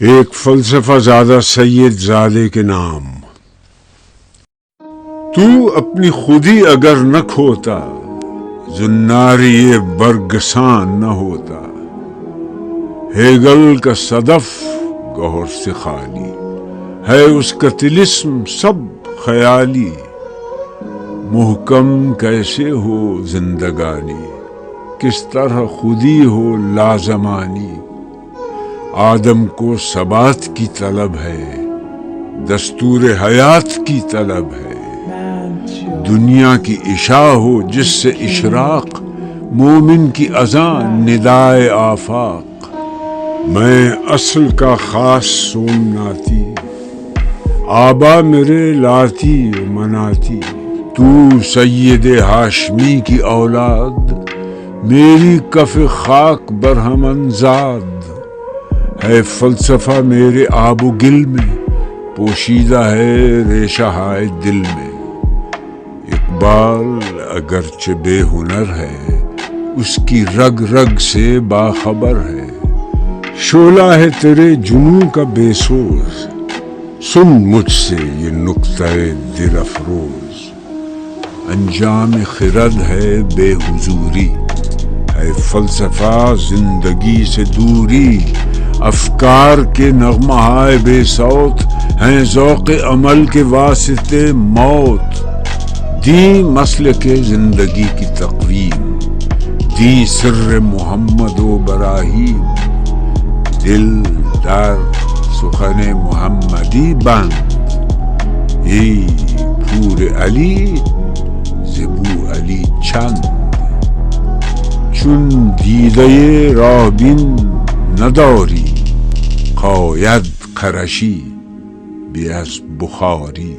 ایک فلسفہ زادہ سید زادے کے نام. تو اپنی خودی اگر نہ کھوتا، زناری یہ برگسان نہ ہوتا. ہیگل کا صدف گوہر سے خالی ہے، اس کا طلسم سب خیالی. محکم کیسے ہو زندگانی، کس طرح خودی ہو لازمانی. آدم کو ثبات کی طلب ہے، دستور حیات کی طلب ہے. دنیا کی عشاء ہو جس سے اشراق، مومن کی اذان ندائے آفاق. میں اصل کا خاص سومناتی، آبا میرے لاتی و مناتی. تو سید ہاشمی کی اولاد، میری کف خاک برہمن زاد. ہے فلسفہ میرے آب و گل میں، پوشیدہ ہے ریشہ ہائے دل میں. اقبال اگرچہ بے ہنر ہے، اس کی رگ رگ سے باخبر ہے. شعلہ ہے تیرے جنوں کا بے سوز، سن مجھ سے یہ نکتہ دل افروز. انجام خرد ہے بے حضوری، ہے فلسفہ زندگی سے دوری. افکار کے نغمہائے بے صوت، ہیں ذوق عمل کے واسطے موت. دی مسلک زندگی کی تقویم، دی سر محمد و براہیم. دل در سخن محمدی بند، ای پور علی زبو علی چند. چون دیده راه بین نداری، خاید قرشی بی از بخاری.